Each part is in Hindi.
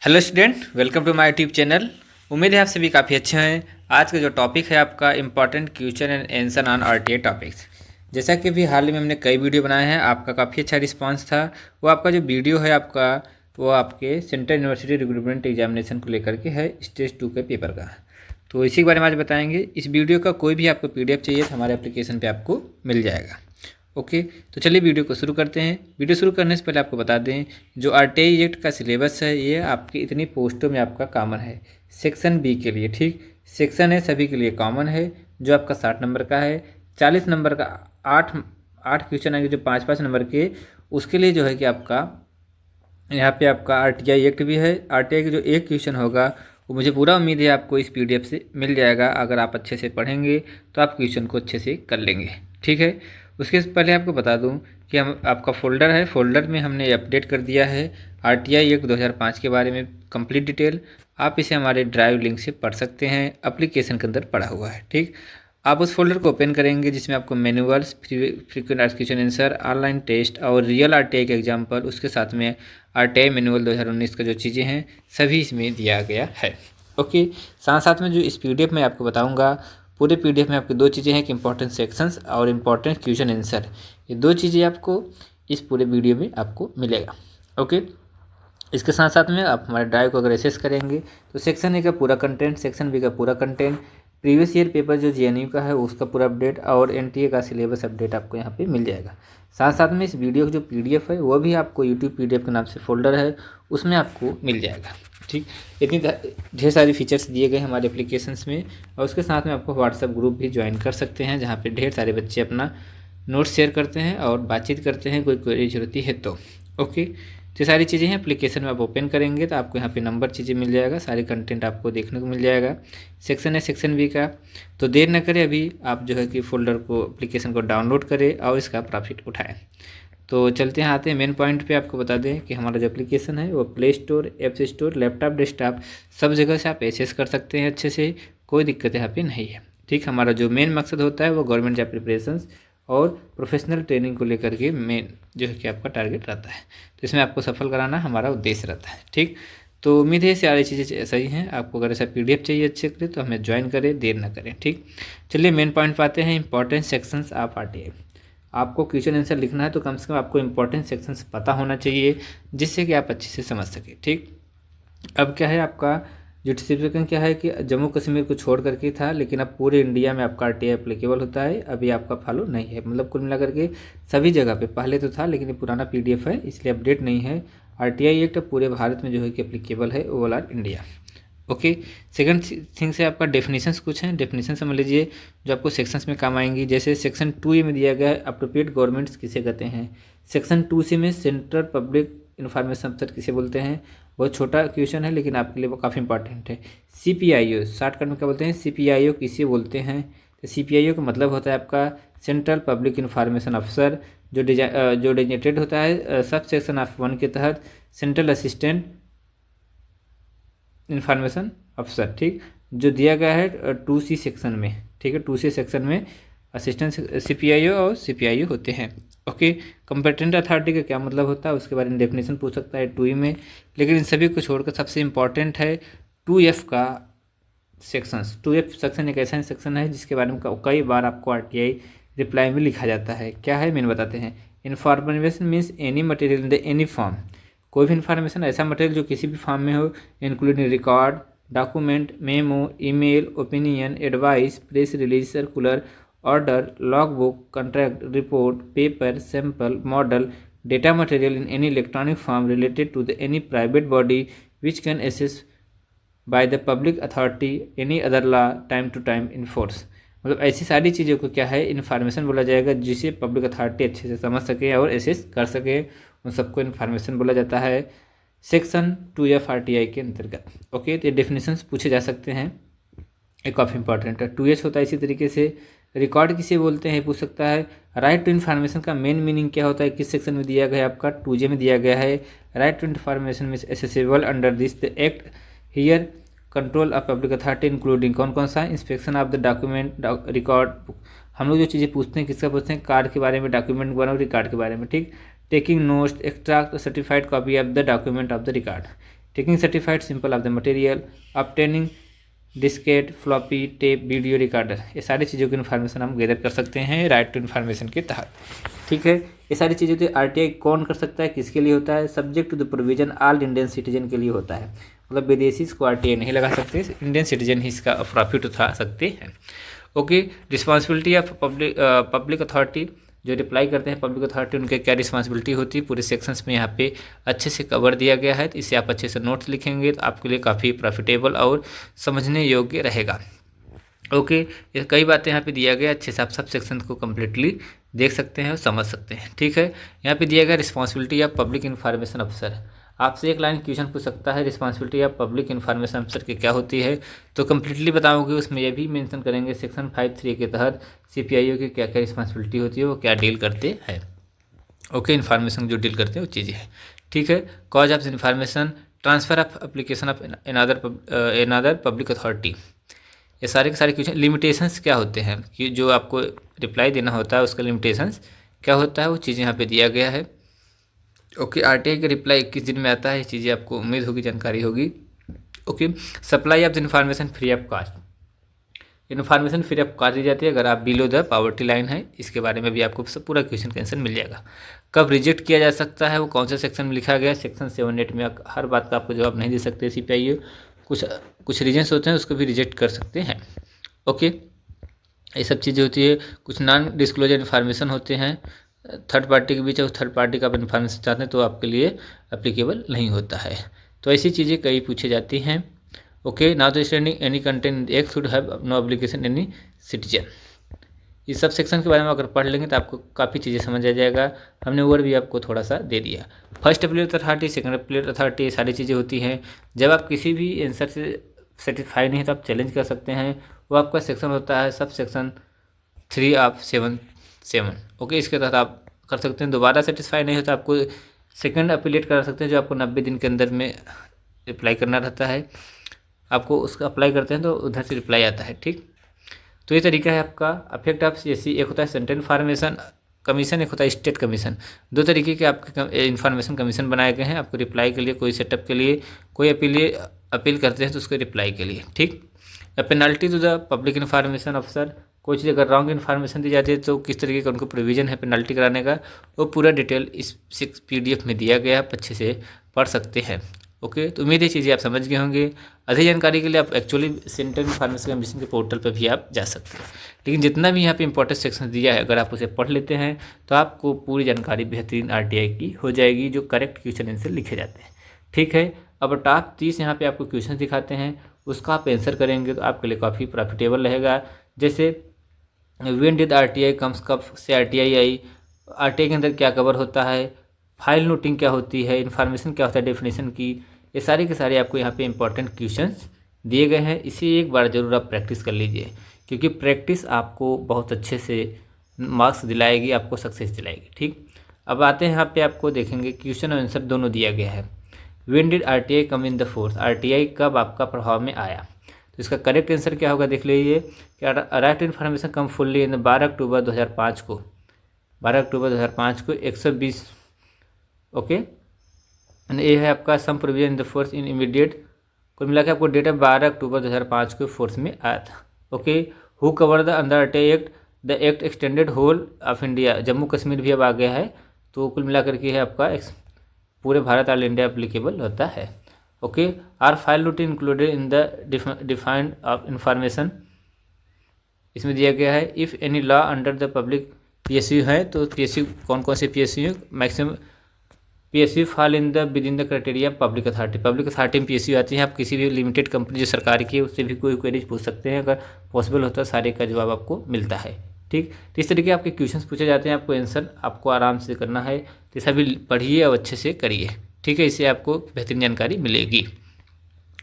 Hello student, welcome to my YouTube channel. उम्मीद है आप सभी काफ़ी अच्छे हैं। आज का जो टॉपिक है आपका important question and answer on RTI topics. जैसा कि अभी हाल ही में हमने कई वीडियो बनाए हैं, आपका काफ़ी अच्छा रिस्पांस था। वो आपका जो वीडियो है आपका वो आपके सेंट्रल यूनिवर्सिटी रिक्रूटमेंट एग्जामिनेशन को लेकर के है, स्टेज 2 के पेपर का। तो इसी के बारे में आज बताएंगे। इस वीडियो का कोई भी आपको PDF चाहिए तो हमारे एप्लीकेशन पर आपको मिल जाएगा। ओके, तो चलिए वीडियो को शुरू करते हैं। वीडियो शुरू करने से पहले आपको बता दें, जो आरटीआई एक्ट का सिलेबस है ये आपकी इतनी पोस्टों में आपका कॉमन है। सेक्शन बी के लिए, ठीक, सेक्शन ए सभी के लिए कॉमन है, जो आपका 60 नंबर का है। 40 नंबर का आठ आठ क्वेश्चन आएंगे जो 5-5 नंबर के, उसके लिए जो है कि आपका यहाँ पे आपका आरटीआई एक्ट भी है। आरटीआई का जो एक क्वेश्चन होगा वो मुझे पूरा उम्मीद है आपको इस PDF से मिल जाएगा। अगर आप अच्छे से पढ़ेंगे तो आप क्वेश्चन को अच्छे से कर लेंगे, ठीक है। उसके पहले आपको बता दूं कि हम आपका फ़ोल्डर है, फ़ोल्डर में हमने अपडेट कर दिया है आरटीआई एक्ट 2005 के बारे में कंप्लीट डिटेल। आप इसे हमारे ड्राइव लिंक से पढ़ सकते हैं, एप्लीकेशन के अंदर पढ़ा हुआ है, ठीक। आप उस फोल्डर को ओपन करेंगे जिसमें आपको manuals, frequent question answer, online test और रियल आरटीआई का एग्जाम्पल, उसके साथ में आरटीआई मैनुअल 2019 का जो चीज़ें हैं सभी इसमें दिया गया है। ओके, साथ साथ में जो इस PDF में आपको बताऊंगा, पूरे PDF में आपको दो चीज़ें हैं कि इंपॉर्टेंट सेक्शंस और इम्पॉर्टेंट क्वेश्चन आंसर। ये दो चीज़ें आपको इस पूरे वीडियो में आपको मिलेगा। ओके, इसके साथ साथ में आप हमारे ड्राइव को अगर एसेस करेंगे तो सेक्शन ए का पूरा कंटेंट, सेक्शन बी का पूरा कंटेंट, प्रीवियस ईयर पेपर जो JNU का है उसका पूरा अपडेट और NTA का सिलेबस अपडेट आपको यहाँ पे मिल जाएगा। साथ साथ में इस वीडियो का जो PDF है वो भी आपको यूट्यूब PDF के नाम से फोल्डर है उसमें आपको मिल जाएगा, ठीक। इतनी ढेर सारी फीचर्स दिए गए हमारे एप्लीकेशंस में। और उसके साथ में आपको व्हाट्सएप ग्रुप भी ज्वाइन कर सकते हैं जहाँ पर ढेर सारे बच्चे अपना नोट्स शेयर करते हैं और बातचीत करते हैं, कोई क्वेरी जरूरत है तो। ओके, तो सारी चीज़ें हैं एप्लीकेशन में। आप ओपन करेंगे तो आपको यहाँ पे नंबर चीज़ें मिल जाएगा, सारे कंटेंट आपको देखने को मिल जाएगा। सेक्शन है सेक्शन बी का, तो देर न करें, अभी आप जो है कि फोल्डर को, एप्लीकेशन को डाउनलोड करें और इसका प्रॉफिट उठाएं। तो चलते हैं, आते हैं मेन पॉइंट पे। आपको बता दें कि हमारा जो एप्लीकेशन है वो play store, app store, laptop, desktop सब जगह से आप एक्सेस कर सकते हैं अच्छे से, कोई दिक्कत यहाँ पे नहीं है, ठीक। हमारा जो मेन मकसद होता है वो गवर्नमेंट जॉब प्रिपरेशंस और प्रोफेशनल ट्रेनिंग को लेकर के मेन जो है कि आपका टारगेट रहता है। तो इसमें आपको सफल कराना हमारा उद्देश्य रहता है, ठीक। तो उम्मीद है सारी चीज़ें सही हैं। आपको अगर ऐसा PDF चाहिए अच्छे से तो हमें ज्वाइन करें, देर ना करें, ठीक। चलिए मेन पॉइंट पे आते हैं, इंपॉर्टेंट सेक्शंस ऑफ आरटीआई। आपको क्वेश्चन आंसर लिखना है तो कम से कम आपको इंपॉर्टेंट सेक्शंस पता होना चाहिए जिससे कि आप अच्छे से समझ सकें, ठीक। अब क्या है आपका जो डिस्ट्रीब्यूशन क्या है कि जम्मू कश्मीर को छोड़ करके था, लेकिन अब पूरे इंडिया में आपका आरटीआई एप्लीकेबल होता है। अभी आपका फॉलो नहीं है, मतलब कुल मिलाकर के सभी जगह पे पहले तो था, लेकिन ये पुराना PDF है इसलिए अपडेट नहीं है। आरटीआई एक्ट पूरे भारत में जो है कि एप्लीकेबल है, Oval R India. Okay, second thing से आपका डेफिनेशंस कुछ हैं, डेफिनेशन समझ लीजिए जो आपको सेक्शंस में काम आएंगी। जैसे सेक्शन 2A में दिया गया है अप्रोप्रिएट गवर्नमेंट्स किसे कहते हैं। सेक्शन 2C में सेंट्रल पब्लिक इंफॉर्मेशन अफसर किसे बोलते हैं। बहुत छोटा क्वेश्चन है लेकिन आपके लिए वो काफ़ी इंपॉर्टेंट है। CPIO शॉर्टकट में क्या बोलते हैं, CPIO किसे बोलते हैं। तो CPIO का मतलब होता है आपका सेंट्रल पब्लिक इंफॉर्मेशन अफसर, जो डेजिग्नेटेड होता है सब सेक्शन ऑफ 1 के तहत सेंट्रल असिस्टेंट इंफॉर्मेशन अफसर, ठीक, जो दिया गया है 2C सेक्शन में, ठीक है। 2C सेक्शन में असिस्टेंट CPIO और CPIO होते हैं। ओके, कंपेटेंट अथॉरिटी का क्या मतलब होता है उसके बारे में डेफिनेशन पूछ सकता है 2E में, लेकिन इन सभी को छोड़कर सबसे इंपॉर्टेंट है 2F का सेक्शंस। 2F सेक्शन एक ऐसा सेक्शन है जिसके बारे में कई बार आपको आरटीआई रिप्लाई में लिखा जाता है। क्या है मैंने बताते हैं। Information means any material in the any form, कोई भी इन्फॉर्मेशन, ऐसा मटेरियल जो किसी भी फॉर्म में हो, including record, document, memo, email, opinion, advice, press release, circular, order, log book, contract, report, paper, sample, model, data material in any electronic form related to the any private body which can access by the public authority any other law time to time in force. मतलब ऐसी सारी चीज़ों को क्या है इन्फॉर्मेशन बोला जाएगा जिसे पब्लिक अथॉरिटी अच्छे से समझ सके और एसेस कर सके, उन सबको इन्फॉर्मेशन बोला जाता है सेक्शन 2F आरटीआई के अंतर्गत। ओके, तो ये डेफिनेशंस पूछे जा सकते हैं, एक काफ़ी इंपॉर्टेंट है। 2H होता है इसी तरीके से। रिकॉर्ड किसे बोलते हैं पूछ सकता है। राइट टू इन्फॉर्मेशन का मेन मीनिंग क्या होता है, किस सेक्शन में दिया गया है आपका 2J में दिया गया है। Right to information means accessible under this the act here control of public authority including कौन कौन सा, inspection of the document, record. हम लोग जो चीज़ें पूछते हैं किसका पूछते हैं, कार्ड के बारे में, डॉक्यूमेंट के बारे में, रिकॉर्ड के बारे में, ठीक। Taking notes, extract certified copy of the document of the record. Taking certified simple of the material, obtaining Diskit, floppy, tape, video recorder, ये सारी चीज़ों की इन्फॉर्मेशन हम गैदर कर सकते हैं राइट टू इन्फॉर्मेशन के तहत। ठीक है, ये सारी चीज़ें तो RTI कौन कर सकता है, किसके लिए होता है, subject to the provision all Indian citizen के लिए होता है। मतलब विदेशी इसको RTI नहीं लगा सकते, इंडियन सिटीजन ही इसका प्रॉफिट उठा सकते हैं। Okay, responsibility of public authority, जो रिप्लाई करते हैं पब्लिक अथॉरिटी, उनके क्या रिस्पॉन्सिबिलिटी होती है, पूरे सेक्शंस में यहाँ पे अच्छे से कवर दिया गया है। तो इसे आप अच्छे से नोट्स लिखेंगे तो आपके लिए काफ़ी प्रॉफिटेबल और समझने योग्य रहेगा। ओके, ये कई बातें यहाँ पे दिया गया, अच्छे से आप सब सेक्शन को कम्प्लीटली देख सकते हैं और समझ सकते हैं। ठीक है, यहाँ पे दिया गया रिस्पॉन्सिबिलिटी ऑफ पब्लिक इन्फॉर्मेशन अफसर, आपसे एक लाइन क्वेश्चन पूछ सकता है रिस्पॉन्सिबिलिटी ऑफ पब्लिक इन्फॉर्मेशन अफसर की क्या होती है, तो कम्प्लीटली बताओगे। उसमें यह भी मेंशन करेंगे सेक्शन 5(3) के तहत CPIO की क्या क्या रिस्पॉन्सिबिलिटी होती है, वो क्या डील करते हैं। ओके, इन्फॉर्मेशन जो डील करते हैं वो चीज़ें हैं। ठीक है, cause of information, transfer of application of another public authority, ये सारे के सारे क्वेश्चन। लिमिटेशंस क्या होते हैं कि जो आपको रिप्लाई देना होता है उसका लिमिटेशंस क्या होता है, वो चीज़ें यहाँ पे दिया गया है। ओके, RTI का रिप्लाई 21 दिन में आता है, ये चीज़ें आपको उम्मीद होगी जानकारी होगी। Okay, supply of the information free of cost, information free of cost दी जाती है अगर आप बिलो द पॉवर्टी लाइन है, इसके बारे में भी आपको सब पूरा क्वेश्चन का आंसर मिल जाएगा। कब रिजेक्ट किया जा सकता है, वो कौन से सेक्शन में लिखा गया है, सेक्शन 7(8) में हर बात का आपको जवाब नहीं दे सकते CPIO, कुछ रीजन्स होते हैं उसको भी रिजेक्ट कर सकते हैं। ओके, ये सब चीज़ें होती है। कुछ नॉन डिस्क्लोजर इन्फॉर्मेशन होते हैं थर्ड पार्टी के बीच, और थर्ड पार्टी का आप इन्फॉर्मेशन चाहते हैं तो आपके लिए एप्लीकेबल नहीं होता है। तो ऐसी चीज़ें कई पूछी जाती हैं। Okay, now the standing any content act should have no application any citizen, इस सब सेक्शन के बारे में अगर पढ़ लेंगे तो आपको काफ़ी चीज़ें समझ आ जाएगा। हमने ओवर भी आपको थोड़ा सा दे दिया। First appellate authority, second appellate authority, सारी चीज़ें होती हैं। जब आप किसी भी आंसर से सेटिस्फाई नहीं है तो आप चैलेंज कर सकते हैं, वो आपका सेक्शन होता है सब सेक्शन 3 ऑफ 7(7). ओके, इसके तहत आप कर सकते हैं। दोबारा सेटिस्फाई नहीं होता आपको सेकंड अपीलेट कर सकते हैं, जो आपको 90 दिन के अंदर में रिप्लाई करना रहता है। आपको उसका अप्लाई करते हैं तो उधर से रिप्लाई आता है। ठीक, तो ये तरीका है आपका। अफेक्ट ऑफ CSC, एक होता है सेंट्रल इन्फॉर्मेशन कमीशन, एक होता है स्टेट कमीशन। दो तरीके के आपके इन्फॉर्मेशन कमीशन बनाए गए हैं आपको रिप्लाई के लिए, कोई सेटअप के लिए, कोई अपील करते हैं तो उसके रिप्लाई के लिए। ठीक, penalty to the public information अफसर, कोई चीज़ अगर रॉन्ग इन्फॉर्मेशन दी जाती है तो किस तरीके का उनको प्रोविज़न है पेनल्टी कराने का, वो पूरा डिटेल इस PDF में दिया गया है, आप अच्छे से पढ़ सकते हैं। ओके, तो उम्मीद है चीज़ें आप समझ गए होंगे। अधिक जानकारी के लिए आप एक्चुअली सेंट्रल इन्फॉर्मेशन कमीशन के पोर्टल पर भी आप जा सकते हैं। लेकिन जितना भी यहाँ पे इंपॉर्टेंट सेक्शन दिया है अगर आप उसे पढ़ लेते हैं तो आपको पूरी जानकारी बेहतरीन RTI की हो जाएगी, जो करेक्ट क्वेश्चन आंसर लिखे जाते हैं। ठीक है, अब टॉप 30 यहाँ पे आपको क्वेश्चन दिखाते हैं, उसका आप आंसर करेंगे तो आपके लिए काफ़ी प्रॉफिटेबल रहेगा। जैसे व्हेन डिड RTI कम्स, कब से RTI आई, RTI के अंदर क्या कवर होता है, फाइल नोटिंग क्या होती है, इन्फॉर्मेशन क्या होता है डेफिनेशन की, ये सारे के सारे आपको यहाँ पे इंपॉर्टेंट क्वेश्चंस दिए गए हैं। इसे एक बार ज़रूर आप प्रैक्टिस कर लीजिए, क्योंकि प्रैक्टिस आपको बहुत अच्छे से मार्क्स दिलाएगी, आपको सक्सेस दिलाएगी। ठीक, अब आते हैं यहाँ पे आपको देखेंगे क्वेश्चन और आंसर दोनों दिया गया है। When did RTI come in the force, RTI कब आपका प्रभाव में आया, तो इसका करेक्ट आंसर क्या होगा देख लीजिए। क्या right information come fully in 12 अक्टूबर 2005 को, 12 अक्टूबर 2005 को 120। ओके, ये है आपका some provision in the force in immediate, कुल मिला के आपको डेटा 12 अक्टूबर 2005 को फोर्स में आया था। Okay, who cover the under RTI act, the act extended whole of India, Jammu Kashmir भी अब आ गया है, तो कुल मिला करके है आपका पूरे भारत ऑल इंडिया एप्लीकेबल होता है। Okay, are file routine included in the defined of information, इसमें दिया गया है। If any law under the public PSU है, तो PSU कौन कौन से PSU है, maximum PSU fall in the with in the criteria public authority, public authority में PSU आती है। आप किसी भी लिमिटेड कंपनी जो सरकार की है उससे भी कोई क्वेरीज पूछ सकते हैं, अगर पॉसिबल होता है सारे का जवाब आपको मिलता है। ठीक, तो इस तरीके आपके क्वेश्चंस पूछे जाते हैं, आपको आंसर आपको आराम से करना है, तो सभी पढ़िए और अच्छे से करिए। ठीक है, इससे आपको बेहतरीन जानकारी मिलेगी।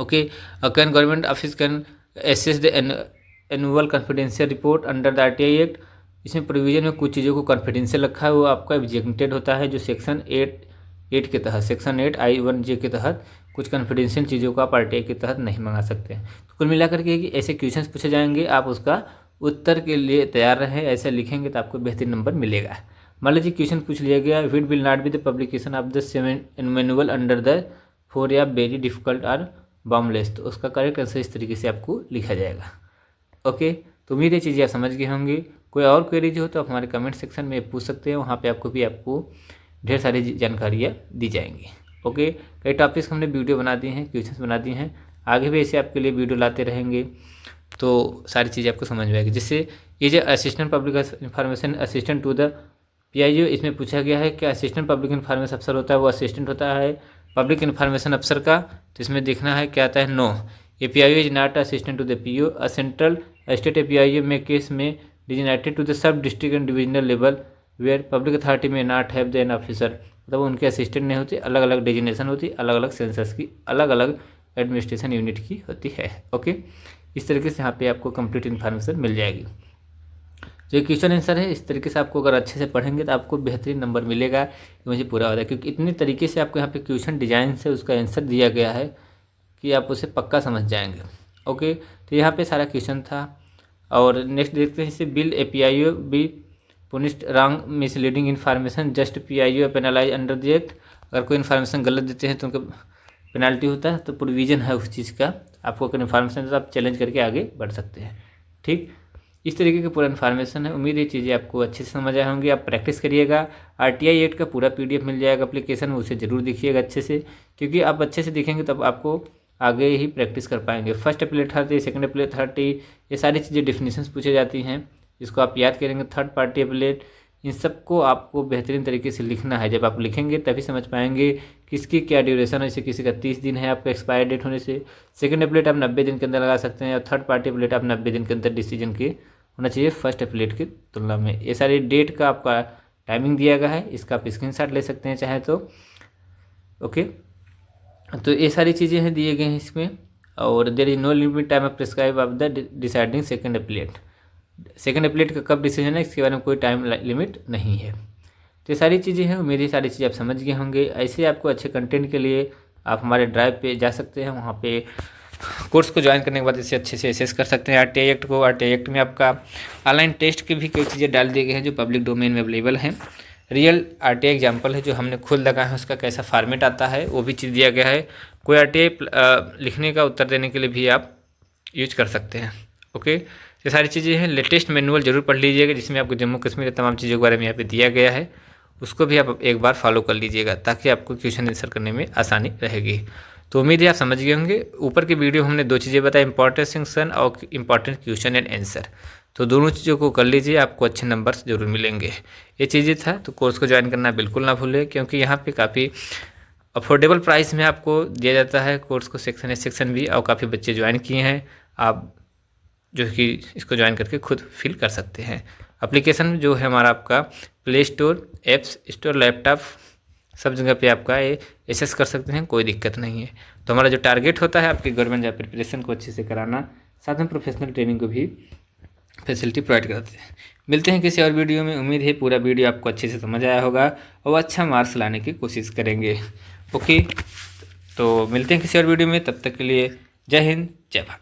Okay, can government office can access the annual confidential report under the RTI act, इसमें प्रोविजन में कुछ चीज़ों को कॉन्फिडेंशियल रखा है, वो आपका एग्जीक्यूटेड होता है, जो सेक्शन 8 के तहत, सेक्शन 8 I1J के तहत कुछ कॉन्फिडेंशियल चीज़ों को आप RTI के तहत नहीं मंगा सकते हैं। तो कुल मिलाकर के ऐसे क्वेश्चंस पूछे जाएंगे, आप उसका उत्तर के लिए तैयार रहें, ऐसे लिखेंगे तो आपको बेहतरीन नंबर मिलेगा। मान लीजिए क्वेश्चन पूछ लिया गया, what will not be the publication of the manual under the for या वेरी डिफिकल्ट और बाउंडलेस, तो उसका करेक्ट आंसर इस तरीके से आपको लिखा जाएगा। ओके, तो उम्मीद है चीज़ें आप समझ गए होंगे। कोई और क्वेरीज हो तो आप हमारे कमेंट सेक्शन में पूछ सकते हैं, वहाँ पे आपको ढेर सारी जानकारियाँ दी जाएंगी। ओके, कई टॉपिक्स हमने वीडियो बना दिए हैं, क्वेश्चंस बना दिए हैं, आगे भी ऐसे आपके लिए वीडियो लाते रहेंगे, तो सारी चीज़ें आपको समझ में आएगी। जिससे ये जो assistant public information assistant to the PIO, इसमें पूछा गया है कि असिस्टेंट पब्लिक इंफॉर्मेशन अफसर होता है वो असिस्टेंट होता है पब्लिक इंफॉर्मेशन अफसर का, तो इसमें देखना है क्या आता है। No, a PIO is not assistant to the PO, a central state PIO में केस में designated to the sub district and divisional level where public authority में not have the an officer, मतलब उनके असिस्टेंट नहीं होती, अलग अलग डिजिनेशन होती, अलग अलग सेंसस की, अलग अलग एडमिनिस्ट्रेशन यूनिट की होती है। ओके, इस तरीके से यहाँ पे आपको कंप्लीट इन्फॉर्मेशन मिल जाएगी। जो क्वेश्चन आंसर है इस तरीके से आपको अगर अच्छे से पढ़ेंगे तो आपको बेहतरीन नंबर मिलेगा, ये मुझे पूरा होता है, क्योंकि इतने तरीके से आपको यहाँ पे क्वेश्चन डिजाइन से उसका आंसर दिया गया है कि आप उसे पक्का समझ जाएंगे। ओके, तो यहाँ पे सारा क्वेश्चन था। और नेक्स्ट देखते हैं इसे, will a PIO be punished wrong misleading information just PIO penalise under the act, अगर कोई इन्फॉर्मेशन गलत देते हैं तो उनको पेनल्टी होता है, तो प्रोविज़न है उस चीज़ का, आपको अगर इन्फॉर्मेशन तो आप चैलेंज करके आगे बढ़ सकते हैं। ठीक, इस तरीके की पूरा इन्फॉर्मेशन है। उम्मीद है चीज़ें आपको अच्छे से समझ आए होंगी, आप प्रैक्टिस करिएगा। RTI एक्ट का पूरा PDF मिल जाएगा एप्लीकेशन में, उसे ज़रूर देखिएगा अच्छे से, क्योंकि आप अच्छे से देखेंगे तब आपको आगे ही प्रैक्टिस कर पाएंगे। First appeal authority, second appeal authority, ये सारी चीज़ें डेफिनेशंस पूछे जाती हैं, इसको आप याद करेंगे। थर्ड पार्टी अपीलेट, इन सबको आपको बेहतरीन तरीके से लिखना है। जब आप लिखेंगे तभी समझ पाएंगे किसकी क्या ड्यूरेशन है। जैसे किसी का 30 दिन है आपका एक्सपायर डेट होने से, सेकंड अपीलेट आप 90 दिन के अंदर लगा सकते हैं, और थर्ड पार्टी अपीलेट आप 90 दिन के अंदर डिसीजन के होना चाहिए फर्स्ट अपीलेट की तुलना में। ये सारी डेट का आपका टाइमिंग दिया गया है, इसका आप स्क्रीनशॉट ले सकते हैं चाहे तो। ओके, तो ये सारी चीज़ें हैं दिए गए हैं इसमें। और there is no limit time of prescribe of the deciding second appellate, second appellate का कब डिसीजन है इसके बारे में कोई टाइम लिमिट नहीं है। तो ये सारी चीज़ें हैं, मेरी सारी चीज़ें आप समझ गए होंगे। ऐसे आपको अच्छे कंटेंट के लिए आप हमारे ड्राइव पे जा सकते हैं, वहाँ पे कोर्स को ज्वाइन करने के बाद इसे अच्छे से एसेस कर सकते हैं। RTI एक्ट को, RTI एक्ट में आपका ऑनलाइन टेस्ट की भी कई चीज़ें डाल दी गई हैं जो पब्लिक डोमेन में अवेलेबल हैं। रियल RTI एग्जाम्पल है जो हमने खुद लगा है, उसका कैसा फॉर्मेट आता है वो भी चीज़ दिया गया है। कोई RTI लिखने का उत्तर देने के लिए भी आप यूज कर सकते हैं। ओके, ये सारी चीज़ें हैं। लेटेस्ट मैनुअल जरूर पढ़ लीजिएगा, जिसमें आपको जम्मू कश्मीर के तमाम चीज़ों के बारे में यहाँ पे दिया गया है, उसको भी आप एक बार फॉलो कर लीजिएगा ताकि आपको क्वेश्चन आंसर करने में आसानी रहेगी। तो उम्मीद है आप समझ गए होंगे। ऊपर की वीडियो हमने 2 चीज़ें बताई, इंपॉर्टेंट सेक्शन और इंपॉर्टेंट क्वेश्चन एंड आंसर, तो दोनों चीज़ों को कर लीजिए, आपको अच्छे नंबर्स जरूर मिलेंगे। ये चीज़ें था, तो कोर्स को ज्वाइन करना बिल्कुल ना भूलें, क्योंकि यहाँ पे काफ़ी अफोर्डेबल प्राइस में आपको दिया जाता है कोर्स को, सेक्शन सेक्शन भी, और काफ़ी बच्चे ज्वाइन किए हैं, आप जो कि इसको ज्वाइन करके खुद फिल कर सकते हैं। एप्लीकेशन जो है हमारा आपका play store, apps store, laptop, सब जगह पे आपका ये एक्सेस कर सकते हैं, कोई दिक्कत नहीं है। तो हमारा जो टारगेट होता है आपकी गवर्नमेंट जॉब प्रिपरेशन को अच्छे से कराना, साथ में प्रोफेशनल ट्रेनिंग को भी फैसिलिटी प्रोवाइड कराते हैं। मिलते हैं किसी और वीडियो में। उम्मीद है पूरा वीडियो आपको अच्छे से समझ आया होगा और अच्छा मार्क्स लाने की कोशिश करेंगे। ओके, तो मिलते हैं किसी और वीडियो में, तब तक के लिए जय हिंद, जय भारत।